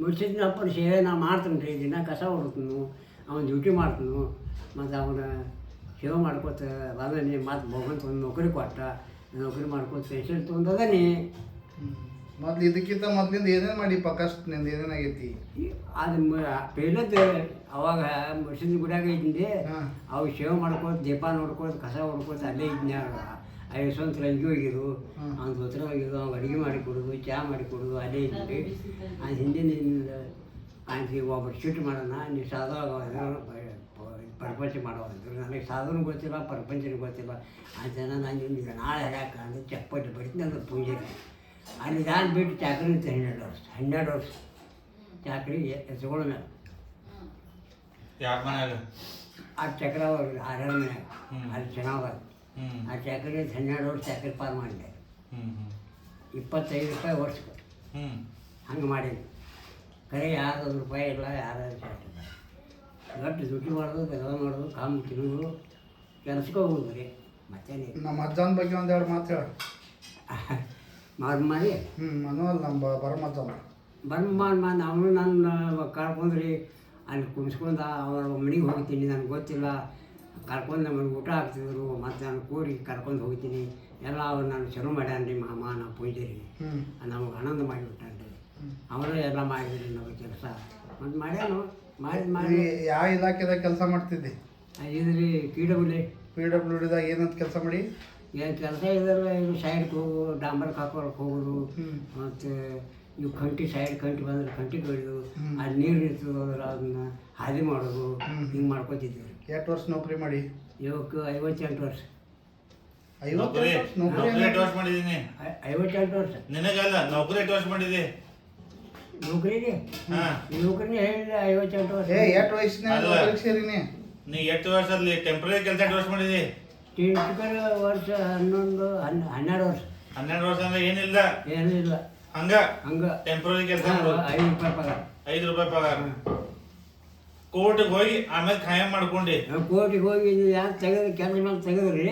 ಮುಡ್ಸಿದ್ನಪ್ಪ ಸೇವೆ ನಾ ಮಾಡ್ತೀನಿ ರೀ ದಿನ ಕಸ ಹೊಡ್ತೀನಿ ಅವ್ನು ಡ್ಯೂಟಿ ಮಾಡ್ತೀನಿ ಮತ್ತು ಅವನ ಸೇವೆ ಮಾಡ್ಕೋತ ಬಂದನಿ ಮತ್ತು ಭಗವಂತ ಒಂದು ನೌಕರಿ ಕೊಟ್ಟ ನೌಕರಿ ಮಾಡ್ಕೋತ ಪೆನ್ಷನ್ ತೊಗೊಂಡದನಿ. ಮೊದ್ಲು ಇದಕ್ಕಿಂತ ಮೊದ್ಲಿಂದ ಏನೇನು ಮಾಡಿ ಪಕ್ಕಷ್ಟು ನಿಂದು ಏನೇನಾಗೈತಿ? ಅದು ಪೈಲದ್ದು ಅವಾಗ ಮುಡ್ಸಿದ ಗುಡಿಯಾಗ ಇದ್ದೆ. ಅವು ಸೇವೆ ಮಾಡ್ಕೋತ ದೀಪ ನೋಡ್ಕೋತ ಕಸ ಹೊಡ್ಕೋತ ಅಲ್ಲೇ ಇದ್ನಿ. ಯಶವಂತ ರಂಗಿ ಹೋಗಿದ್ದು ಅವ್ನ ದೋತ್ರ ಹೋಗಿದ್ದು ಅವ್ನು ಅಡುಗೆ ಮಾಡಿ ಕೊಡೋದು ಚಹಾ ಮಾಡಿ ಕೊಡೋದು ಅಲ್ಲೇ ಇದ್ವಿ. ಅದು ಹಿಂದಿನ ಆಯ್ತು ಒಬ್ಬರು ಶೂಟ್ ಮಾಡೋಣ ನೀವು ಸಾಧು ಪ್ರಪಂಚ ಮಾಡೋವಂದ್ರು. ನನಗೆ ಸಾಧುನು ಗೊತ್ತಿಲ್ಲ ಪ್ರಪಂಚನೂ ಗೊತ್ತಿಲ್ಲ. ಆ ಜನ ನಾನು ನಿಮಗೆ ನಾಳೆ ಹರ್ಯಾಕ ಅಂದ್ರೆ ಚಪ್ಪಟ್ಟು ಬಡಿತೀನಿ ಅಂದ್ರೆ ಪೂಜೆಗೆ ಅಲ್ಲಿ ನಾನು ಬಿಟ್ಟು ಚಾಕ್ರಿ ಇತ್ತು 12 ವರ್ಷ ಚಾಕ್ರಿ ಎತ್ಕೊಳ್ಳೋ ಮೇಲೆ ಆ ಚಕ್ರ ಆರ್ಯಾರ ಮನ್ಯಾಗ ಅಲ್ಲಿ ಚೆನ್ನಾಗ ಆ ಚಾಕ್ರಿ 12 ವರ್ಷ ಚಾಕ್ರಿ ಪಾರು ಮಾಡಿದೆ. 25 ರೂಪಾಯಿ ವರ್ಷಕ್ಕೆ ಹಂಗೆ ಮಾಡೀನಿ. ಕರೆ ಯಾರು ರೂಪಾಯಿ ಇಲ್ಲ ಯಾರು ಚಾಟ್ ಗಟ್ಟು ದುಡ್ಡು ಮಾಡೋದು ಬೆಲ್ಲ ಮಾಡೋದು ಕಾಮು ತಿನ್ನೋದು ಕೆಲಸಕ್ಕೆ ಹೋಗೋದು ರೀ ಮತ್ತೇನೆ. ನಮ್ಮ ಅಜ್ಜನ ಬಗ್ಗೆ ಒಂದೆರಡು ಮಾತು ಹೇಳ ಮಾಡಿ ಮನೋಲ್ ನಮ್ಮ ಬರಮಜ್ಜನ ಬಂದು ಅವನು ನನ್ನ ಕರ್ಕೊಂಡ್ರಿ ಅಲ್ಲಿ ಕುಣಿಸ್ಕೊಂಡು ಅವ್ರ ಮನೆಗೆ ಹೋಗ್ತೀನಿ. ನನಗೆ ಗೊತ್ತಿಲ್ಲ ಕರ್ಕೊಂಡು ನಮಗೆ ಊಟ ಹಾಕ್ತಿದ್ರು ಮತ್ತು ನಾನು ಕೂಡಿ ಕರ್ಕೊಂಡು ಹೋಗ್ತೀನಿ ಎಲ್ಲ ಅವ್ರು ನಾನು ಶುರು ಮಾಡ್ಯಾನ್ರಿ ಮಾಮ ನಾವು ಪೂಜೆರಿ ನಮಗೆ ಆನಂದ ಮಾಡಿಬಿಟ್ಟಾನ್ರಿ. ಅವರೇ ಎಲ್ಲ ಮಾಡಿದ್ರಿ ನಾವು ಕೆಲಸ ಮತ್ತು ಮಾಡ್ಯಾನು ಮಾಡಿ ಯಾವ ಇಲಾಖೆದಾಗ ಕೆಲಸ ಮಾಡ್ತಿದ್ದಿ? ಇದ್ರಿ PWDದಾಗ ಏನಂತ ಕೆಲಸ ಮಾಡಿ? ಏನು ಕೆಲಸ ಇದ್ರೆ ಇದು ಸೈಡ್ಗೆ ಹೋಗು ಡಾಂಬರ್ಗೆ ಹಾಕೋಳಕ್ಕೆ ಹೋಗೋದು ಮತ್ತು ಇವು ಕಂಟಿ ಸೈಡ್ ಕಂಟಿ ಬಂದ್ರೆ ಕಂಟಿ ಕೊಯ್ದು ಅಲ್ಲಿ ನೀರು ಇರ್ತದೆ ಅದನ್ನ ಹಾದಿ ಮಾಡೋದು ಹಿಂಗೆ ಮಾಡ್ಕೊತಿದ್ವಿ. ಎಷ್ಟು ವರ್ಷ ನೌಕರಿ ಮಾಡಿ? ಇವಕ್ಕೆ 58 ವರ್ಷ. 58 ವರ್ಷ ಮಾಡಿದ್ದೀನಿ. 58 ವರ್ಷ ನಿನಗಲ್ಲ ನೌಕರಿ 8 ವರ್ಷ ಮಾಡಿದೆ. ನೌಕರಿನೇ ನೌಕರಿನೇ ಹೇಳಿಲ್ಲ 58 ವರ್ಷ. ಎಷ್ಟು ವಯಸ್ಸಿನ ಸೇರಿನಿ? ನೀ 8 ವರ್ಷ ಅಲ್ಲಿ ಟೆಂಪ್ರರಿ ಕೆಲಸ 8 ವರ್ಷ ಮಾಡಿದೆ. ಟೆಂಪ್ರರಿ ವರ್ಷ 12 ವರ್ಷ. 12 ವರ್ಷ ಅಂದ್ರೆ ಏನಿಲ್ಲ ಏನಿಲ್ಲ ಹಂಗ ಟೆಂಪ್ರರಿ ಕೆಲಸ 5 ರೂಪಾಯಿ ಪಗಾರ. 5 ರೂಪಾಯಿ ಪಗಾರ. ಕೋರ್ಟಿಗೆ ಹೋಗಿ ಆಮೇಲೆ ಖಾಯಂ ಮಾಡ್ಕೊಂಡಿ. ಕೋರ್ಟಿಗೆ ಹೋಗಿ ಯಾರು ತೆಗೆದು ಕೆಲಸ ಮೇಲೆ ತೆಗೆದ್ರಿ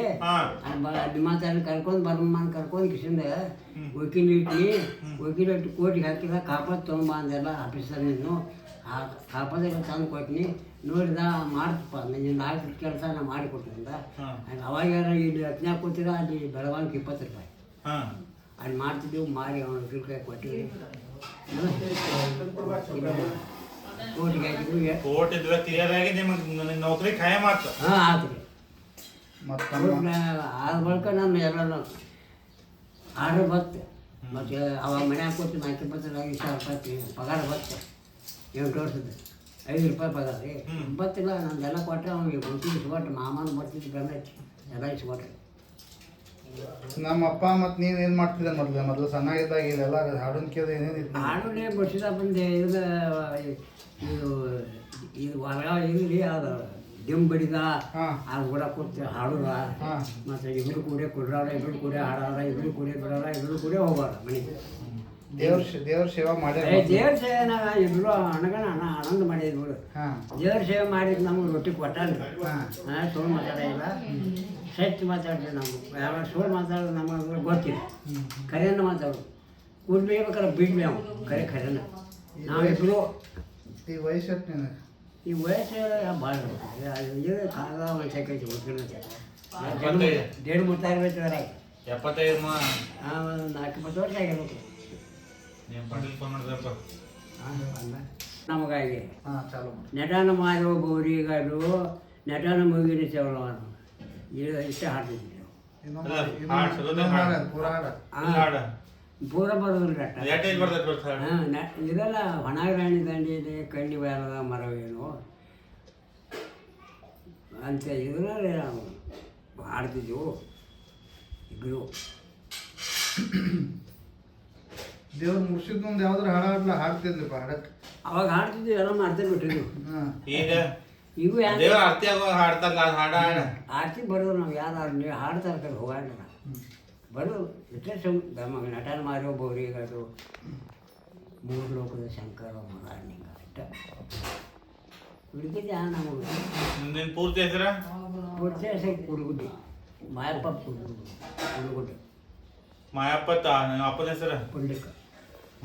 ಅಲ್ಲಿ ಮಾತಾಡಿ ಕರ್ಕೊಂಡು ಕರ್ಕೊಂಡು ಕಿಶಿಂದ ವಕೀಲ್ ಇಟ್ಟು ಕೋರ್ಟಿಗೆ ಹಾಕಿದ ಕಾಪಾತ್ ತೊಗೊಂಬ ಅಂದೆಲ್ಲ ಆಫೀಸರ್ ನೀನು ಕಾಪಾದೆಲ್ಲ ತಂದು ಕೊಟ್ಟಿನಿ ನೋಡಿದ ಮಾಡ್ತಪ್ಪ ನಿನ್ನ ಆಫೀಸ್ ಕೆಲಸ ನಾ ಮಾಡಿಕೊಟ್ಟಿಂದ ಅವಾಗ ಇಲ್ಲಿ ರಚನೆ ಕೂತಿರ ಅಲ್ಲಿ ಬೆಳಗಾವಿಗೆ 20 ರೂಪಾಯಿ ಅಲ್ಲಿ ಮಾಡ್ತಿದ್ದೀವಿ ಮಾಡಿ ಅವನು ವಕೀಲ್ ಕೊಟ್ಟಿವಿ. ಕೋರ್ಟಿಗೆ ಹಾಕಿದ್ವಿ. ಕೋರ್ಟ್ ಇದ್ರೆ ಕ್ಲಿಯರ್ ಆಗಿ ನಿಮಗೆ ನೌಕರಿ ಖಾಯಂ ಆಯ್ತು. ಆಯ್ತು ರೀ. ಆದ ಬಳಿಕ ನಾನು ಎಲ್ಲ ಆರ್ಡರ್ ಬತ್ತೆ ಮತ್ತು ಅವಾಗ ಮನೆ ಹಾಕೋತಿ 40-50 ರೂಪಾಯಿ ಪಗಾರ ಬತ್ತೆ. 8 ವರ್ಷದ 5 ರೂಪಾಯಿ ಪಗಾರ ರೀ ಬತ್ತಿಲ್ಲ. ನಂದೆಲ್ಲ ಕೊಟ್ಟರೆ ಅವ್ನಿಗೆ ಗುಂಟಿ ಇಸ್ಕೊಟ್ರೆ ಮಾಮನ ಬರ್ತಿದ್ದು ಬೆಂದೈತಿ ಎಲ್ಲ ಇಸ್ಕೊಟ್ರೆ. ನಮ್ಮ ಅಪ್ಪ ಮತ್ತು ನೀನು ಏನು ಮಾಡ್ತಿದ್ದೆ ಮೊದಲು ಸಣ್ಣಾಗಿದ್ದಾಗ ಇಲ್ಲೆಲ್ಲ ಹಾಡೋನ್ ಕೇಳಿದ ಏನೇನಿತ್ತು? ಹಾಡೋನೇ ಬಡ್ಸಿದ ಬಂದೆ. ಇದು ಹೊರಗ ಇದ್ರಿ ಅದು ಡಿಮ್ ಬಡಿದ ಅದು ಕೂಡ ಕೂತು ಹಾಡೋದ ಮತ್ತು ಇಬ್ಬರು ಕೂಡ ಕುಡ್ರವ್ರ ಇಬ್ಬರು ಕೂಡ ಹಾಡೋರ ಇಬ್ಬರು ಕೂಡ ಬಿಡೋರ ಇಬ್ಬರು ಕೂಡ ಹೋಗೋರ ಮನೆಗೆ. ದೇವ್ರ ಸೇವೆ ಮಾಡಿ ದೇವ್ರ ಸೇವೆನಾಗ ಇಬ್ಬರು ಅಣಗಣ ಆನಂದ ಮಾಡಿದ್ವಿ ಬಿಡು. ದೇವ್ರ ಸೇವೆ ಮಾಡಿದ್ದು ನಮ್ಗೆ ರೊಟ್ಟಿ ಕೊಟ್ಟನ್ರಿ. ಸುಳ್ಳು ಮಾತಾಡಿಲ್ಲ ಸತ್ಯ ಮಾತಾಡ್ತೀವಿ. ನಮ್ಗೆ ಯಾವ ಸುಳ್ಳು ಮಾತಾಡೋದು ನಮಗೆ ಗೊತ್ತಿಲ್ಲ. ಕರೆಯನ್ನು ಮಾತಾಡೋದು ಕೂಡ್ಬೇಕಾರೆ ಬಿಡ್ಲಿ ನಾವು ಕರೆನ ನಾವಿಬ್ಬರು. ಈ ವಯಸ್ಸು ಎಷ್ಟು ನೀನು? ಈ ವಯಸ್ಸು ಭಾಳ ಇದು ಕಾಲ ಮನುಷ್ಯಕೈತಿ ಗೊತ್ತಿಲ್ಲ. 1.5-3 ವರ್ಷ 75 4-50 ವರ್ಷ ಆಗಿರ್ಬೇಕು ನಮಗಾಗಿ. ನಟನ ಮಾರೋ ಗೌರಿಗಾಡು ನಟನ ಮುಗಿನ ಚವಳವನು ಇಷ್ಟ ಹಾಡ್ತಿದ್ವಿ. ಪೂರ ಬರೋದಿಲ್ಲ ಇದೆಲ್ಲ ಹೊಣಾಗರಾಣಿ ದಂಡಿದೆ ಕಣ್ಣಿ ಬಾರದ ಮರವೇನು ಅಂತ ಇದನ್ನ ನಾವು ಹಾಡ್ತಿದ್ದೆವು ಇಬ್ಬರು. ದೇವ್ರು ಮುರ್ಸಿದ್ದೊಂದು ಯಾವ್ದಾರು ಹಾಡ್ತಿದ್ಲಿಪ್ಪ ಹಾಡಕ್ಕೆ? ಅವಾಗ ಹಾಡ್ತಿದ್ವಿ ಎಲ್ಲ ಮಾಡ್ತಾ ಬಿಟ್ಟಿದ್ವಿ. ಈಗ ಆರ್ತಿ ಬರೋದು ನಾವು ಯಾರು ನೀವು ಹಾಡ್ತಾರೆ ಕಡೆ ಹೋಗಾಡ ಬರೋದು ಇಷ್ಟೇ ನಟನ ಮಾರೋ ಬೋರಿಗಾಡು 3 ಲೋಕದ ಶಂಕರ ಮಗಾಣಿಂಗ ಅಷ್ಟ ಹುಡುಗಿದ್ದೆ ನಮಗೆ ಪೂರ್ತಿ ಹೆಸರು ಕುಡುಗುಡ್ಡಿ ಮಾಯಪ್ಪ ಕುಡುಗುಡ್ಡಿ ಮಾಯಪ್ಪ ಅಪ್ಪನ ಹೆಸರು ಪುಂಡಿಕ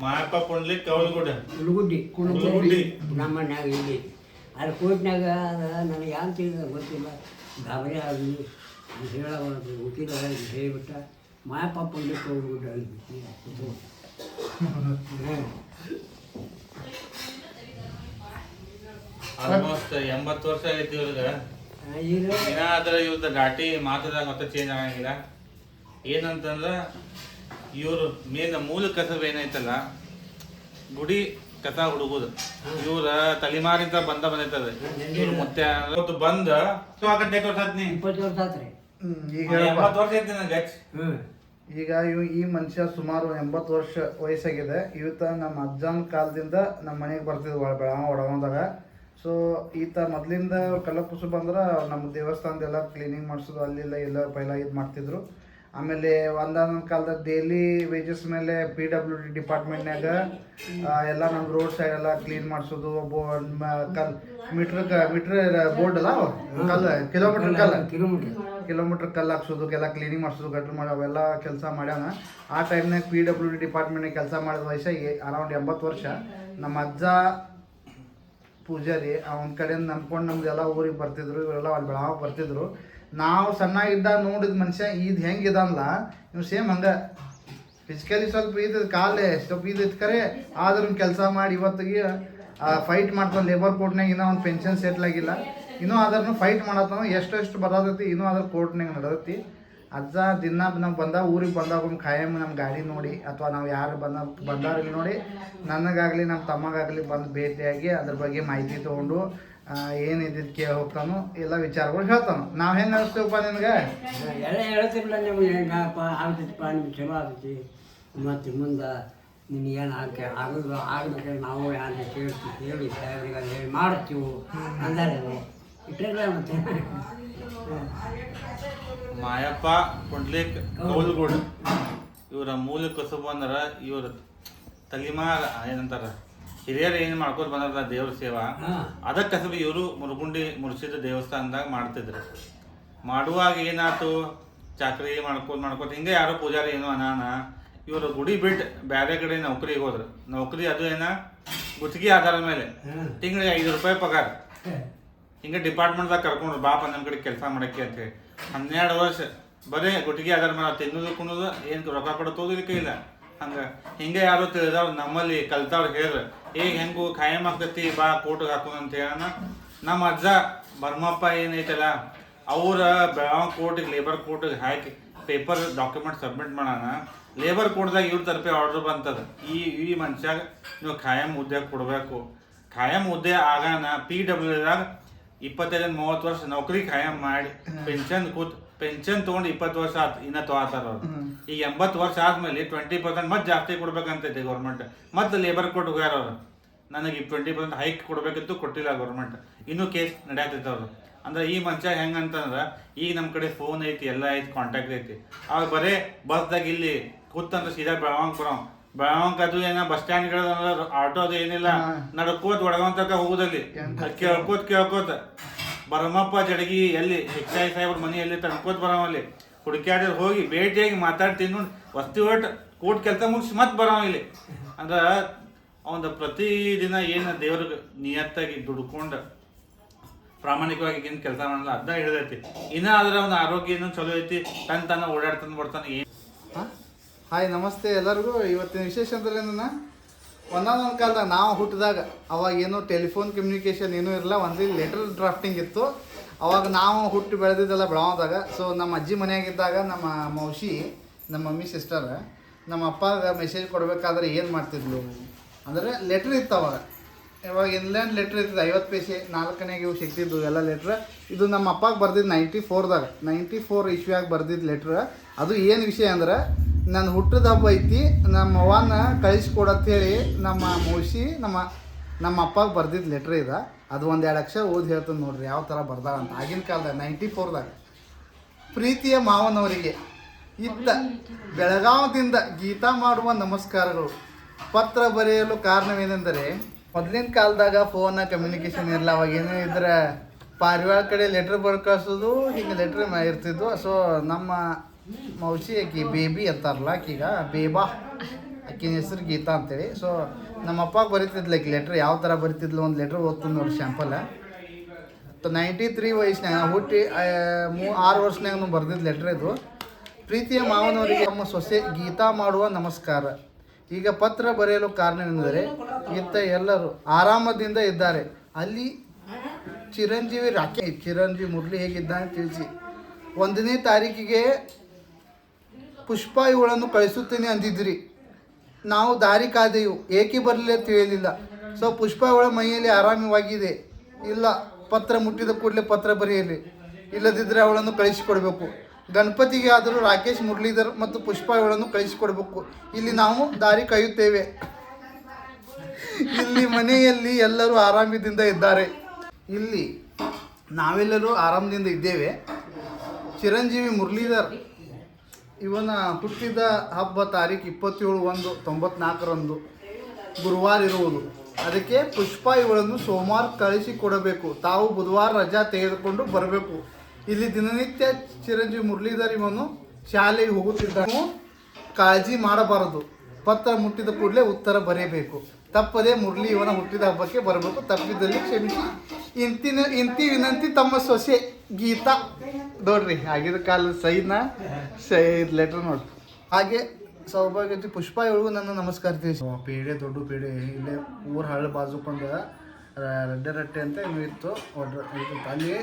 ಮಾಯಪ್ಪ ಪುಂಡ್ಲಿಕ್ ಕವಲ್ಗುಡ್ಡ ಹುಡುಗುಡ್ಡಿ ಹುಡುಗುಡ್ಡಿ. ನಮ್ಮ ಮನ್ಯಾಗ ಇಲ್ಲಿ ಅಲ್ಲಿ ಕೋರ್ಟ್ನಾಗ ನನಗೆ ಯಾರು ತಿಳಿದ ಗೊತ್ತಿಲ್ಲ ಗಾಬರಿ ಆಗಲಿ ಹೇಳಬಾರ್ದು ವಕೀಲ ಹೇಳಿಬಿಟ್ಟ ಮಾಯಪ್ಪ ಪುಂಡ್ಲಿಕ್ ಹುಡುಗುಡ್ಡ ಅಂದ್ಬಿಟ್ಟು ಆಲ್ಮೋಸ್ಟ್ 80 ವರ್ಷ ಆಗೈತಿ ಇವ್ರಿಗೆ. ಈಗ ಏನಾದ್ರೆ ಇವ್ರದ್ದು ಘಾಟಿ ಮಾತದಾಗ ಮತ್ತೆ ಚೇಂಜ್ ಆಗಂಗಿಲ್ಲ. ಏನಂತಂದ್ರ ಇವ್ರು ಮೇನ್ ಮೂಲ ಕಸಬ್ ಏನೈತಲ್ಲ ಗುಡಿ ಕಸ ಹುಡುಗುದು ಇವ್ರ ತಲೆಮಾರಿಂದ ಬಂದೈತದ. ಇವ್ರು ಮತ್ತೆ ಅವತ್ತು ಬಂದ ಎಷ್ಟು ವರ್ಷ ಆತ್ ನೀ? 20 ವರ್ಷ ಆತ್ರಿ. ಈಗ 80 ವರ್ಷ ಐತಿ ನನಗೆ ಗಚ್. ಈಗ ಈ ಮನುಷ್ಯ ಸುಮಾರು 80 ವರ್ಷ ವಯಸ್ಸಾಗಿದೆ. ಇವತ್ತ ನಮ್ಮ ಅಜ್ಜನ ಕಾಲದಿಂದ ನಮ್ಮ ಮನೆಗೆ ಬರ್ತಿದ್ವು ಬೆಳಗಾವ ಒಡಗಂದಾಗ. ಸೊ ಈತ ಮೊದಲಿಂದ ಕಲ್ಲಕುಸು ಬಂದ್ರೆ ನಮ್ಮ ದೇವಸ್ಥಾನದೆಲ್ಲ ಕ್ಲೀನಿಂಗ್ ಮಾಡಿಸೋದು ಅಲ್ಲಿಲ್ಲ ಎಲ್ಲ ಪೈಲ ಇದು ಮಾಡ್ತಿದ್ರು. ಆಮೇಲೆ ಒಂದೊಂದು ಕಾಲದಾಗ ಡೈಲಿ ವೇಜಸ್ ಮೇಲೆ PWD ಡಿಪಾರ್ಟ್ಮೆಂಟ್ನಾಗ ಎಲ್ಲ ನಮ್ಮ ರೋಡ್ ಸೈಡ್ ಎಲ್ಲ ಕ್ಲೀನ್ ಮಾಡಿಸೋದು. ಮೀಟ್ರ್ ಬೋರ್ಡ್ ಅಲ್ಲ ಕಿಲೋಮೀಟ್ರ್ ಕಲ್ಲು ಹಾಕ್ಸೋದು ಎಲ್ಲ ಕ್ಲೀನಿಂಗ್ ಮಾಡಿಸೋದು ಗಟ್ರು ಮಾಡಿ ಅವೆಲ್ಲ ಕೆಲಸ ಮಾಡ್ಯಾನ. ಆ ಟೈಮ್ನಾಗ PWD ಡಿಪಾರ್ಟ್ಮೆಂಟ್ನಾಗ ಕೆಲಸ ಮಾಡಿದ ವಯಸ್ಸಾಗಿ ಅರೌಂಡ್ 80 ವರ್ಷ. ನಮ್ಮ ಅಜ್ಜ ಪೂಜಾರಿ ಅವನ ಕಡೆಯಿಂದ ನಂಬ್ಕೊಂಡು ನಮ್ದೆಲ್ಲ ಊರಿಗೆ ಬರ್ತಿದ್ರು. ಇವರೆಲ್ಲ ಅಲ್ಲಿ ಬೆಳಗಾವ್ ಬರ್ತಿದ್ರು. ನಾವು ಸಣ್ಣಾಗಿದ್ದ ನೋಡಿದ ಮನುಷ್ಯ ಇದು ಹೆಂಗಿದಲ್ಲ ಇವ್ ಸೇಮ್ ಹಂಗೆ ಫಿಸಿಕಲಿ ಸ್ವಲ್ಪ ಕಾಲೇ ಸ್ವಲ್ಪ ಇದ್ದಿತ್ತು ಕರೆ ಆದ್ರೂ ಕೆಲಸ ಮಾಡಿ ಇವತ್ತಿಗೆ ಫೈಟ್ ಮಾಡ್ತಾನೆ ಲೇಬರ್ ಕೋರ್ಟ್ನಾಗ. ಇನ್ನೂ ಒಂದು ಪೆನ್ಷನ್ ಸೆಟ್ಲ್ ಆಗಿಲ್ಲ, ಇನ್ನೂ ಅದ್ರನ್ನು ಫೈಟ್ ಮಾಡತ್ತಾನ. ಎಷ್ಟು ಬರೋದೈತಿ ಇನ್ನೂ ಅದ್ರ ಕೋರ್ಟ್ನಾಗ ನಡೆದೈತಿ. ಅಜ್ಜ ದಿನ ನಾವು ಊರಿಗೆ ಬಂದಾಗ ಖಾಯಂ ನಮ್ಮ ಗಾಡಿ ನೋಡಿ ಅಥವಾ ನಾವು ಯಾರು ಬಂದವ್ರಿಗೆ ನೋಡಿ ನನಗಾಗಲಿ ನಮ್ಮ ತಮ್ಮಗಾಗಲಿ ಬಂದು ಭೇಟಿಯಾಗಿ ಅದ್ರ ಬಗ್ಗೆ ಮಾಹಿತಿ ತೊಗೊಂಡು ಏನಿದ್ದು ಕೇಳಿ ಹೋಗ್ತಾನು, ಎಲ್ಲ ವಿಚಾರಗಳು ಹೇಳ್ತಾನು. ನಾವು ಹೆಂಗೆ ಅನಿಸ್ತೇವಪ್ಪ ನಿನಗೆ? ಎಲ್ಲ ಹೇಳ್ತಿರಲ್ಲ ನಿಮ್ಗೆ ಹೆಂಗಪ್ಪ ಆಗ್ತೈತಿಪ್ಪ ನಿಮ್ಗೆ ಚಲೋ ಆಗ್ತೈತಿ ಮತ್ತು ಮುಂದೆ ನಿನಗೇನು ಆಗ್ಬೇಕಂದ್ರೆ ನಾವು ಯಾರು ಹೇಳಿ ಸಾಹೇಬ್ರಿಗೆ ಅದು ಹೇಳಿ ಮಾಡ್ತೀವಿ ಅಂದಾರೆ ಇಟ್ಟರೆ ಮತ್ತೆ ಮಾಯಪ್ಪ ಪುಂಡ್ಲಿಕ್ ಕೌಲ್ಗುಡ್ ಇವರ ಮೂಲ ಕಸುಬು ಅಂದ್ರ ಇವ್ರ ತಲೆಮಾರ ಏನಂತಾರ ಹಿರಿಯರು ಏನು ಮಾಡ್ಕೊತ ಬಂದಾರ ದೇವ್ರ ಸೇವಾ ಅದಕ್ಕೆ ಕಸಬು ಇವರು ಮುರುಗುಂಡಿ ಮುರ್ಸಿದ ದೇವಸ್ಥಾನದಾಗ ಮಾಡ್ತಿದ್ರು. ಮಾಡುವಾಗ ಏನಾಯ್ತು ಚಾಕ್ರಿ ಮಾಡ್ಕೋತ ಹಿಂಗೆ ಯಾರೋ ಪೂಜಾರಿ ಏನೋ ಅನಾನ ಇವರು ಗುಡಿ ಬಿಟ್ಟು ಬೇರೆ ಕಡೆ ನೌಕರಿಗೆ ಹೋದ್ರು. ನೌಕರಿ ಅದು ಏನ ಗುತ್ತಿಗೆ ಆಧಾರದ ಮೇಲೆ ತಿಂಗಳಿಗೆ 5 ರೂಪಾಯಿ ಪಗಾರ. ಹಿಂಗೆ ಡಿಪಾರ್ಟ್ಮೆಂಟ್ದಾಗ ಕರ್ಕೊಂಡ್ರು ಬಾಪ ನಮ್ಮ ಕಡೆ ಕೆಲಸ ಮಾಡಕ್ಕೆ ಅಂತೇಳಿ 12 ವರ್ಷ ಬರೀ ಗುತ್ತಿಗೆ ಆಧಾರ ಮೇಲೆ ತಿನ್ನೋದು ಕುಣೋದು ಏನು ರೊಕ್ಕ ಕೊಡೋದಿಲ್ಲ ಇಲ್ಲ. ಹಂಗೆ ಹಿಂಗೆ ಯಾರು ತಿಳಿದವ್ರು ನಮ್ಮಲ್ಲಿ ಕಲ್ತವ್ರು ಹೇಳ್ರು ಹೆಂಗೂ ಖಾಯಂ ಆಗ್ತೈತಿ ಬಾ ಕೋರ್ಟ್ಗೆ ಹಾಕೋದು ಅಂತ ಹೇಳೋಣ. ನಮ್ಮ ಅಜ್ಜ ಬರ್ಮಪ್ಪ ಏನೈತಲ್ಲ ಅವ್ರ ಬೆಳಗಾವ್ ಕೋರ್ಟಿಗೆ ಲೇಬರ್ ಕೋರ್ಟಿಗೆ ಹಾಕಿ ಪೇಪರ್ ಡಾಕ್ಯುಮೆಂಟ್ ಸಬ್ಮಿಟ್ ಮಾಡೋಣ. ಲೇಬರ್ ಕೋರ್ಟ್ದಾಗ ಇವ್ರ ತರಪೆ ಆರ್ಡರ್ ಬಂತದ ಈ ಮನುಷ್ಯಾಗ ನೀವು ಖಾಯಂ ಹುದ್ದೆ ಕೊಡಬೇಕು. ಖಾಯಂ ಹುದ್ದೆ ಆಗಾನ PWದಾಗ 25-30 ವರ್ಷ ನೌಕರಿ ಖಾಯಂ ಮಾಡಿ ಪೆನ್ಷನ್ ತೊಗೊಂಡು 20 ವರ್ಷ ಆತು ಇನ್ನ ತೊಗೊತಾರ ಅವ್ರು. ಈಗ 80 ವರ್ಷ ಆದ್ಮೇಲೆ 20% ಮತ್ತೆ ಜಾಸ್ತಿ ಕೊಡ್ಬೇಕಂತೈತಿ ಗೌರ್ಮೆಂಟ್. ಮತ್ತೆ ಲೇಬರ್ ಕೋರ್ಟ್ ಹೋಗ್ಯಾರ ಅವ್ರು ನನಗೆ 20% ಹೈಕ್ ಕೊಡ್ಬೇಕಿತ್ತು, ಕೊಟ್ಟಿಲ್ಲ ಗೌರ್ಮೆಂಟ್. ಇನ್ನೂ ಕೇಸ್ ನಡೆಯತೈತೆ ಅವ್ರು. ಅಂದ್ರೆ ಈ ಮನುಷ್ಯ ಹೆಂಗಂತಂದ್ರೆ ಈಗ ನಮ್ಮ ಕಡೆ ಫೋನ್ ಐತಿ ಎಲ್ಲ ಐತಿ ಕಾಂಟ್ಯಾಕ್ಟ್ ಐತಿ. ಅವಾಗ ಬರೇ ಬಸ್ದಾಗ ಇಲ್ಲಿ ಕೂತಂದ್ರೆ ಸೀದಾ ಬೆಳಗಾವ್ ಅದು ಏನ ಬಸ್ ಸ್ಟ್ಯಾಂಡ್ಗಳ ಆಟೋ ಅದು ಏನಿಲ್ಲ ನಡ್ಕೋತ ಒಳಗಾವ್ ತನಕ ಹೋಗುದಲ್ಲಿ ಕೇಳ್ಕೋತ ಬರಮಪ್ಪ ಜಡಗಿ ಎಲ್ಲಿ ಹೆಚ್ಚಾಯಿ ಸಾಹೇಬ್ರ ಮನೆ ಎಲ್ಲಿ ತಡ್ಕೋತ ಬರೋವಲ್ಲಿ ಹುಡುಕ್ಯಾಡಿದ್ರೆ ಹೋಗಿ ಭೇಟಿಯಾಗಿ ಮಾತಾಡಿ ತಿಂದು ವಸ್ತಿ ಒಟ್ಟು ಕೋರ್ಟ್ ಕೆಲಸ ಮುಗಿಸಿ ಮತ್ತೆ ಬರೋ ಇಲ್ಲಿ. ಅಂದ್ರೆ ಅವನ ಪ್ರತಿದಿನ ಏನು ದೇವ್ರಿಗೆ ನಿಯತ್ತಾಗಿ ದುಡ್ಕೊಂಡು ಪ್ರಾಮಾಣಿಕವಾಗಿ ಏನು ಕೆಲಸ ಮಾಡಲ್ಲ ಅದ ಹಿಡಿದೈತಿ. ಇನ್ನ ಆದ್ರೆ ಅವನ ಆರೋಗ್ಯ ಇನ್ನೂ ಚಲೋ ಐತಿ, ತನ್ನ ಓಡಾಡ್ತಾನೆ ಬರ್ತಾನೆ. ಹಾಯ್ ನಮಸ್ತೆ ಎಲ್ಲರಿಗೂ. ಇವತ್ತಿನ ವಿಶೇಷ ಅಂದ್ರೆ ಒಂದೊಂದು ಕಾಲದಾಗ ನಾವು ಹುಟ್ಟಿದಾಗ ಅವಾಗ ಏನೋ ಟೆಲಿಫೋನ್ ಕಮ್ಯುನಿಕೇಷನ್ ಏನೂ ಇರಲ್ಲ, ಒಂದು ಲೆಟರ್ ಡ್ರಾಫ್ಟಿಂಗ್ ಇತ್ತು. ಅವಾಗ ನಾವು ಹುಟ್ಟಿ ಬೆಳೆದಿದ್ದೆಲ್ಲ ಬೆಳಗಾವ್ದಾಗ. ಸೊ ನಮ್ಮ ಅಜ್ಜಿ ಮನೆಯಾಗಿದ್ದಾಗ ನಮ್ಮ ಮೌಶಿ ನಮ್ಮ ಮಮ್ಮಿ ಸಿಸ್ಟರ್ ನಮ್ಮ ಅಪ್ಪಗೆ ಮೆಸೇಜ್ ಕೊಡಬೇಕಾದ್ರೆ ಏನು ಮಾಡ್ತಿದ್ಲು ಅಂದರೆ ಲೆಟ್ರ್ ಇತ್ತು ಅವಾಗ. ಇವಾಗ ಇನ್ಲ್ಯಾಂಡ್ ಲೆಟ್ರ್ ಇರ್ತದೆ 50 ಪೈಸೆ 4ನೇಗೆ ಇವು ಸಿಗ್ತಿದ್ದು ಎಲ್ಲ ಲೆಟ್ರ್. ಇದು ನಮ್ಮ ಅಪ್ಪಗೆ ಬರ್ದಿದ್ದು 94 ಇಸ್ವಿಯಾಗಿ ಬರ್ದಿದ್ದು ಲೆಟ್ರ್. ಅದು ಏನು ವಿಷಯ ಅಂದ್ರೆ ನನ್ನ ಹುಟ್ಟಿದ ಹಬ್ಬ ಐತಿ, ನಮ್ಮ ಅವ್ವನ ಕಳಿಸ್ಕೊಡತ್ತೇಳಿ ನಮ್ಮ ಮೌಸಿ ನಮ್ಮ ಅಪ್ಪಗೆ ಬರ್ದಿದ್ದು ಲೆಟ್ರ್ ಇದೆ. ಅದು 1-2 ಅಕ್ಷರ ಓದಿ ಹೇಳ್ತದೆ ನೋಡ್ರಿ ಯಾವ ಥರ ಬರ್ದಾಳಂತ. ಆಗಿನ ಕಾಲದಾಗ 94ದಾಗ ಪ್ರೀತಿಯ ಮಾವನವರಿಗೆ ಇತ್ತ ಬೆಳಗಾವದಿಂದ ಗೀತಾ ಮಾಡುವ ನಮಸ್ಕಾರಗಳು. ಪತ್ರ ಬರೆಯಲು ಕಾರಣವೇನೆಂದರೆ ಮೊದಲಿನ ಕಾಲದಾಗ ಫೋನ್ ಕಮ್ಯುನಿಕೇಷನ್ ಇರಲ್ಲ. ಅವಾಗ ಏನೋ ಇದ್ರೆ ಪಾರಿವಾಳ ಕಡೆ ಲೆಟ್ರ್ ಕಳ್ಸೋದು ಹಿಂಗೆ ಲೆಟ್ರ್ ಇರ್ತಿದ್ವು. ಸೊ ನಮ್ಮ ಮೌಸಿ ಆಕಿ ಬೇಬಿ ಅಂತಾರಲ್ಲ ಆಕೀಗ ಬೇಬಾ ಆಕಿನ ಹೆಸರು ಗೀತಾ ಅಂತೇಳಿ. ಸೊ ನಮ್ಮ ಅಪ್ಪಾಗ ಬರೀತಿದ್ಲು ಆಕೆ ಲೆಟ್ರ್. ಯಾವ ಥರ ಬರೀತಿದ್ಲು ಒಂದು ಲೆಟ್ರ್ ಓದ್ತೀನಿ ನೋಡಿ ಶಾಂಪಲ್. 93 ವಯಸ್ಸಿನಾಗ ಹುಟ್ಟಿ 6 ವರ್ಷನಾಗ ಬರ್ದಿದ್ದು ಲೆಟ್ರ್ ಇದು. ಪ್ರೀತಿಯ ಮಾವನವರಿಗೆ ನಮ್ಮ ಸೊಸೆ ಗೀತಾ ಮಾಡುವ ನಮಸ್ಕಾರ. ಈಗ ಪತ್ರ ಬರೆಯಲು ಕಾರಣವೆಂದರೆ ಇತ್ತ ಎಲ್ಲರೂ ಆರಾಮದಿಂದ ಇದ್ದಾರೆ. ಅಲ್ಲಿ ಚಿರಂಜೀವಿ ಮುರಳಿ ಹೇಗಿದ್ದಾನೆ ತಿಳಿಸಿ. 1ನೇ ತಾರೀಕಿಗೆ ಪುಷ್ಪ ಇವುಗಳನ್ನು ಕಳಿಸುತ್ತೇನೆ ಅಂದಿದ್ರಿ. ನಾವು ದಾರಿ ಕಾದೆಯು ಏಕೆ ಬರಲಿಲ್ಲ ತಿಳಿಯಲಿಲ್ಲ. ಸೊ ಪುಷ್ಪ ಇವಳ ಮೈಯಲ್ಲಿ ಆರಾಮವಾಗಿದೆ. ಇಲ್ಲ, ಪತ್ರ ಮುಟ್ಟಿದ ಕೂಡಲೇ ಪತ್ರ ಬರೆಯಲಿ, ಇಲ್ಲದಿದ್ದರೆ ಅವಳನ್ನು ಕಳಿಸಿಕೊಡ್ಬೇಕು. ಗಣಪತಿಗೆ ಆದರೂ ರಾಕೇಶ್ ಮುರಳೀಧರ್ ಮತ್ತು ಪುಷ್ಪ ಇವಳನ್ನು ಕಳಿಸಿಕೊಡ್ಬೇಕು. ಇಲ್ಲಿ ನಾವು ದಾರಿ ಕಾಯುತ್ತೇವೆ. ಇಲ್ಲಿ ಮನೆಯಲ್ಲಿ ಎಲ್ಲರೂ ಆರಾಮದಿಂದ ಇದ್ದಾರೆ. ಇಲ್ಲಿ ನಾವೆಲ್ಲರೂ ಆರಾಮದಿಂದ ಇದ್ದೇವೆ. ಚಿರಂಜೀವಿ ಮುರಳೀಧರ್ ಇವನ ಹುಟ್ಟಿದ ಹಬ್ಬ ತಾರೀಕು 27/1/94 ಗುರುವಾರ ಇರುವುದು. ಅದಕ್ಕೆ ಪುಷ್ಪ ಇವಳನ್ನು ಸೋಮವಾರ ಕಳಿಸಿಕೊಡಬೇಕು. ತಾವು ಬುಧವಾರ ರಜಾ ತೆಗೆದುಕೊಂಡು ಬರಬೇಕು. ಇಲ್ಲಿ ದಿನನಿತ್ಯ ಚಿರಂಜೀವಿ ಮುರಳೀಧರ್ ಇವನು ಶಾಲೆಗೆ ಹೋಗುತ್ತಿದ್ದಾನು. ಕಾಳಜಿ ಮಾಡಬಾರದು. ಪತ್ರ ಮುಟ್ಟಿದ ಕೂಡಲೇ ಉತ್ತರ ಬರೆಯಬೇಕು. ತಪ್ಪದೆ ಮುರಳಿ ಇವನ ಹುಟ್ಟಿದ ಹಬ್ಬಕ್ಕೆ ಬರಬೇಕು. ತಪ್ಪಿದಲ್ಲಿ ಕ್ಷಮಿಸಿ. ಇಂತಿ ವಿನಂತಿ ತಮ್ಮ ಸೊಸೆ ಗೀತಾ. ನೋಡ್ರಿ ಆಗಿದ ಕಾಲದ ಸೈನ ಲೆಟ್ರ್ ನೋಡಿ. ಹಾಗೆ ಸೌಭಾಗ್ಯತಿ ಪುಷ್ಪ ಇವಳಿಗೂ ನನ್ನ ನಮಸ್ಕಾರ ತಿಳಿಸಿ. ಪೇಡೆ ದೊಡ್ಡ ಪೇಡೆ ಇಲ್ಲೇ ಊರು ಹಳ್ಳ ಬಾಜುಕೊಂಡ ರಡ್ಡೆ ರಟ್ಟೆ ಅಂತ ಇತ್ತು. ಅಲ್ಲಿ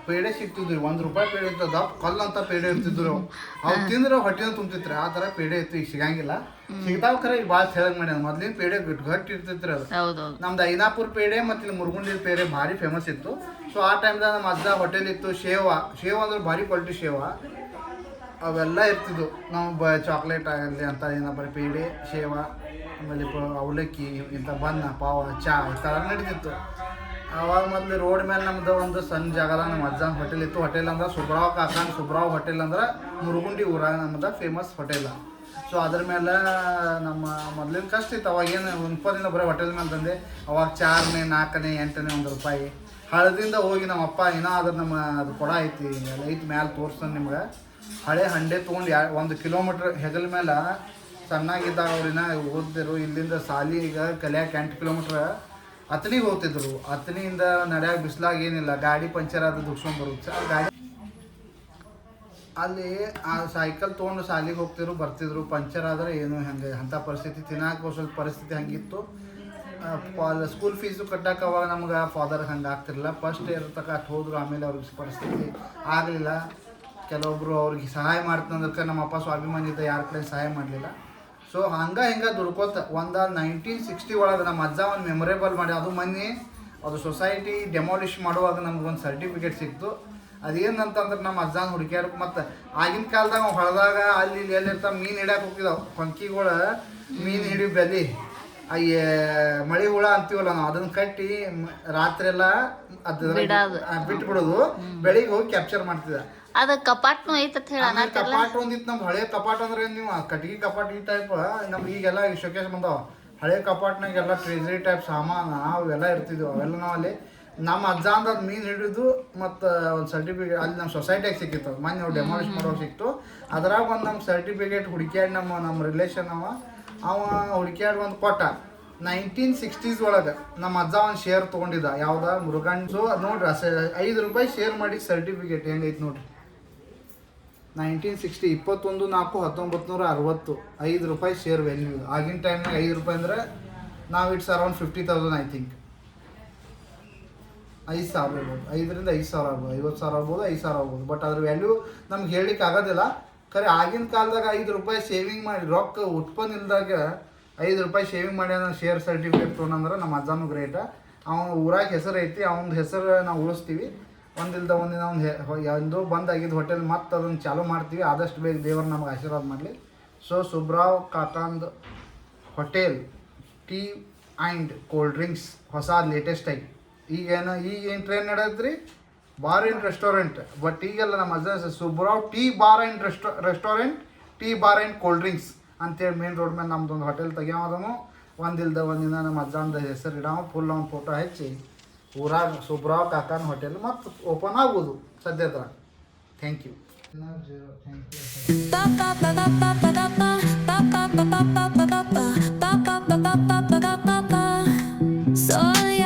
ಪೇಡೆ ಸಿಗ್ತಿದ್ವಿ. 1 ರೂಪಾಯಿ ಪೇಡೆ ಇರ್ತದ, ಕಲ್ಲು ಅಂತ ಪೇಡೆ ಇರ್ತಿದ್ರು. ಅವು ತಿಂದ್ರೆ ಹೊಟ್ಟೆನ ತುಂಬ್ತಿತ್ರಿ. ಆ ಥರ ಪೇಡೆ ಇತ್ತು. ಈಗ ಸಿಗಂಗಿಲ್ಲ. ಸಿಗ್ತಾವ ಖರೆ ಈಗ ಭಾಳ ಹೇಳಂಗ್ ಮಾಡ್ಯಾನ. ಮೊದ್ಲಿನ ಪೇಡೆ ಗಟ್ಟಿ ಇರ್ತಿತ್ರಿ. ಅದು ನಮ್ದು ಐನಾಪುರ ಪೇಡೆ ಮತ್ತು ಇಲ್ಲಿ ಮುರುಗುಂಡಿ ಪೇಡೆ ಭಾರಿ ಫೇಮಸ್ ಇತ್ತು. ಸೊ ಆ ಟೈಮ್ದಾಗ ನಮ್ಮ ಅಜ್ಜ ಹೋಟೆಲ್ ಇತ್ತು. ಶೇವ ಅಂದ್ರೆ ಭಾರಿ ಕ್ವಾಲಿಟಿ ಶೇವ ಅವೆಲ್ಲ ಇರ್ತಿದ್ವು. ನಾವು ಚಾಕ್ಲೇಟ್ ಆಗಲಿ ಅಂತ ಏನಪ್ಪ ಪೇಡೆ ಶೇವ, ಆಮೇಲೆ ಅವಲಕ್ಕಿ, ಇಂಥ ಬನ್ನ ಪಾವ ಚಾ ಈ ಥರ ನಡೀತಿತ್ತು. ಅವಾಗ ಮೊದಲು ರೋಡ್ ಮೇಲೆ ನಮ್ದು ಒಂದು ಸಣ್ಣ ಜಾಗದಾಗ ನಮ್ಮ ಅಜ್ಜನ ಹೋಟೆಲ್ ಇತ್ತು. ಹೋಟೆಲ್ ಅಂದ್ರೆ ಸುಬ್ರಾವ್ ಕಾಕಾನ್ ಸುಬ್ರಾವ್ ಹೋಟೆಲ್ ಅಂದ್ರೆ ಮುರುಗುಂಡಿ ಊರಾಗ ನಮ್ದು ಫೇಮಸ್ ಹೋಟೆಲ್. ಸೊ ಅದ್ರ ಮೇಲೆ ನಮ್ಮ ಮೊದಲಿನ ಕಷ್ಟ ಇತ್ತು. ಅವಾಗ ಏನು ಉತ್ಪನ್ನ ಬರೀ ಹೋಟೆಲ್ ಮೇಲೆ ತಂದೆ. ಅವಾಗ 4ನೇ 4ನೇ 8ನೇ 1 ರೂಪಾಯಿ ಹಳದಿಂದ ಹೋಗಿ ನಮ್ಮ ಅಪ್ಪ ಏನೋ ಅದ್ರ ನಮ್ಮ ಅದು ಕೊಡ ಐತಿ ಲೈಟ್ ಮ್ಯಾಲೆ ತೋರಿಸ್ತಾನೆ ನಿಮ್ಗೆ. ಹಳೆ ಹಂಡೆ ತೊಗೊಂಡು 1 ಕಿಲೋಮೀಟ್ರ್ ಹೆಗಲ ಮೇಲೆ ಸಣ್ಣಾಗಿದ್ದಾಗ ಅವ್ರಿನ ಓದ್ತಿರು. ಇಲ್ಲಿಂದ ಸಾಲಿಗೆ ಕಲಿಯಾಕೆ 8 ಕಿಲೋಮೀಟ್ರ್ ಅತನಿಗೆ ಹೋಗ್ತಿದ್ರು. ಅತನಿಯಿಂದ ನಡೆಯಾಗ ಬಿಸ್ಲಾಗ ಏನಿಲ್ಲ, ಗಾಡಿ ಪಂಚರ್ ಆದ ದುಡ್ಸ್ಕೊಂಡು ಬರುತ್ತೆ. ಗಾಡಿ ಅಲ್ಲಿ ಆ ಸೈಕಲ್ ತೊಗೊಂಡು ಸಾಲಿಗೆ ಹೋಗ್ತಿದ್ರು ಬರ್ತಿದ್ರು. ಪಂಚರ್ ಆದರೆ ಏನು ಹಂಗೆ ಅಂಥ ಪರಿಸ್ಥಿತಿ. ತಿನ್ನಾಕ ಸ್ವಲ್ಪ ಪರಿಸ್ಥಿತಿ ಹಂಗಿತ್ತು. ಸ್ಕೂಲ್ ಫೀಸು ಕಟ್ಟಕ್ಕೆ ಅವಾಗ ನಮ್ಗೆ ಫಾದರ್ ಹಂಗೆ ಆಗ್ತಿರಲಿಲ್ಲ. ಫಸ್ಟ್ ಇಯರ್ ತನಕ ಹೋದ್ರು. ಆಮೇಲೆ ಅವ್ರಿಗೆ ಪರಿಸ್ಥಿತಿ ಆಗಲಿಲ್ಲ. ಕೆಲವೊಬ್ಬರು ಅವ್ರಿಗೆ ಸಹಾಯ ಮಾಡ್ತಂದ್ರೆ ನಮ್ಮ ಅಪ್ಪ ಸ್ವಾಭಿಮಾನಿ ಇದ್ದ ಯಾರ ಕಡೆ ಸಹಾಯ ಮಾಡಲಿಲ್ಲ. ಸೊ ಹಿಂಗೆ ದುಡ್ಕೋತ 1960 ಒಳಗೆ ನಮ್ಮ ಅಜ್ಜ ಒಂದು ಮೆಮೊರೇಬಲ್ ಮಾಡಿ. ಅದು ಮೊನ್ನೆ ಅದು ಸೊಸೈಟಿ ಡೆಮಾಲಿಷ್ ಮಾಡುವಾಗ ನಮ್ಗೊಂದು ಸರ್ಟಿಫಿಕೇಟ್ ಸಿಕ್ತು. ಅದೇನಂತಂದ್ರೆ ನಮ್ಮ ಅಜ್ಜನ ಹುಡುಕ್ಯಾರ. ಮತ್ತು ಆಗಿನ ಕಾಲದಾಗ ನಾವು ಹೊಳದಾಗ ಅಲ್ಲಿ ಇಲ್ಲಿ ಎಲ್ಲಿರ್ತಾವೆ ಮೀನು ಹಿಡ್ಯಾಕೆ ಹೋಗ್ತಿದ್ದಾವೆ. ಪಂಕಿಗಳು ಮೀನು ಹಿಡಿಯೋ ಬೆಲೆ ಅಯ್ಯ ಮಳೆ ಹುಳ ಅಂತೀವಲ್ಲ ನಾವು, ಅದನ್ನು ಕಟ್ಟಿ ರಾತ್ರಿ ಎಲ್ಲ ಅದು ಬಿಟ್ಬಿಡೋದು. ಬೆಳಿಗ್ಗೆ ಹೋಗಿ ಕ್ಯಾಪ್ಚರ್ ಮಾಡ್ತಿದ್ದ. ಅದ ಕಪಾಟ್ನು ಐತತ್ ಹೇಳ. ಕಪಾಟ್ ಒಂದಿತ್ತು. ನಮ್ಮ ಹಳೆ ಕಪಾಟ್ ಅಂದ್ರೆ ನೀವು ಕಟ್ಟಿಗೆ ಕಪಾಟ್ ಈ ಟೈಪ್ ನಮ್ಗೆ ಈಗೆಲ್ಲ ಶೋಕೇಸ್ ಬಂದಾವ. ಹಳೆ ಕಪಾಟ್ನಾಗೆಲ್ಲ ಟ್ರೆಜರಿ ಟೈಪ್ ಸಾಮಾನು ಅವೆಲ್ಲ ಇರ್ತಿದ್ವು. ಅವೆಲ್ಲ ನಾವು ಅಲ್ಲಿ ನಮ್ಮ ಅಜ್ಜ ಅಂದ್ರೆ ಅದು ಮೀನು ಹಿಡಿದು ಮತ್ತು ಒಂದು ಸರ್ಟಿಫಿಕೇಟ್ ಅಲ್ಲಿ ನಮ್ಮ ಸೊಸೈಟಿಯಾಗ ಸಿಕ್ಕಿತ್ತು. ಮೊನ್ನೆ ನಾವು ಡೆಮಾಲಿಷ್ ಮಾಡೋಕೆ ಸಿಕ್ತು. ಅದ್ರಾಗ ಒಂದು ನಮ್ಮ ಸರ್ಟಿಫಿಕೇಟ್ ಹುಡುಕ್ಯಾಡಿ ನಮ್ಮ ರಿಲೇಷನ್ ಅವ ಹುಡುಕ್ಯಾಡಿ ಒಂದು ಕೊಟ್ಟ. 1960s ಒಳಗೆ ನಮ್ಮ ಅಜ್ಜ ಒಂದು ಶೇರ್ ತೊಗೊಂಡಿದ್ದ. ಯಾವ್ದು ಮುರುಗನ್ಸು ನೋಡ್ರಿ. 5 ರೂಪಾಯಿ ಶೇರ್ ಮಾಡಿ ಸರ್ಟಿಫಿಕೇಟ್ ಹೆಂಗೈತೆ ನೋಡ್ರಿ. 1960 21/4/1960 5 ರೂಪಾಯಿ ಶೇರ್ ವ್ಯಾಲ್ಯೂ. ಆಗಿನ ಟೈಮ್ನಾಗ 5 ರೂಪಾಯಿ ಅಂದರೆ ನಾವು ಇಟ್ಸ್ ಅರೌಂಡ್ 50,000 ಐ ಥಿಂಕ್. 5,000 ಇರ್ಬೋದು. 5ರಿಂದ 5,000 ಆಗ್ಬೋದು, 50,000 ಆಗ್ಬೋದು, 5,000 ಆಗ್ಬೋದು. ಬಟ್ ಅದ್ರ ವ್ಯಾಲ್ಯೂ ನಮ್ಗೆ ಹೇಳಲಿಕ್ಕೆ ಆಗೋದಿಲ್ಲ. ಖರೆ ಆಗಿನ ಕಾಲದಾಗ 5 ರೂಪಾಯಿ ಸೇವಿಂಗ್ ಮಾಡಿ ರೊಕ್ಕ ಉತ್ಪನ್ನ ಇಲ್ದಾಗ 5 ರೂಪಾಯಿ ಶೇವಿಂಗ್ ಮಾಡಿ ನಾನು ಶೇರ್ ಸರ್ಟಿಫಿಕೇಟ್ ತೊಗೊಂಡ್ರೆ ನಮ್ಮ ಅಜ್ಜನೂ ಗ್ರೇಟ. ಅವನ ಊರಾಗ ಹೆಸರು ಐತಿ. ಅವನ ಹೆಸರು ನಾವು ಉಳಿಸ್ತೀವಿ. ಒಂದಿಲ್ದ ಒಂದಿನ ಒಂದು ಬಂದಾಗಿದ್ದು ಹೋಟೆಲ್ ಮತ್ತೆ ಅದನ್ನು ಚಾಲೂ ಮಾಡ್ತೀವಿ. ಆದಷ್ಟು ಬೇಗ ದೇವರು ನಮಗೆ ಆಶೀರ್ವಾದ ಮಾಡಲಿ. ಸೊ ಸುಬ್ರಾವ್ ಕಾಕಾಂದ್ hotel tea and cold drinks ಹೊಸ ಲೇಟೆಸ್ಟ್ ಆಗಿ ಈಗೇನು ಟ್ರೈನ್ ನಡೆದ್ರಿ ಬಾರ್ ಆ್ಯಂಡ್ ರೆಸ್ಟೋರೆಂಟ್. ಬಟ್ ಈಗೆಲ್ಲ ನಮ್ಮ ಅಜ್ಜ Subrao tea bar and restaurant tea bar and cold drinks ಅಂತೇಳಿ ಮೇನ್ ರೋಡ್ ಮೇಲೆ ನಮ್ದೊಂದು ಹೋಟೆಲ್ ತೆಗಿಯೋದನು. ಒಂದಿಲ್ದ ಒಂದಿನ ನಮ್ಮ ಅಜ್ಜಂದ ಹೆಸರು ಇಡೋ ಫುಲ್ ಒಂದು ಫೋಟೋ ಹಚ್ಚಿ ಊರಾಗ ಸುಬ್ರಾವ್ ಕಾಕಾನ್ ಹೋಟೆಲ್ ಮತ್ತು ಓಪನ್ ಆಗ್ಬೋದು ಸದ್ಯದ. Thank you. So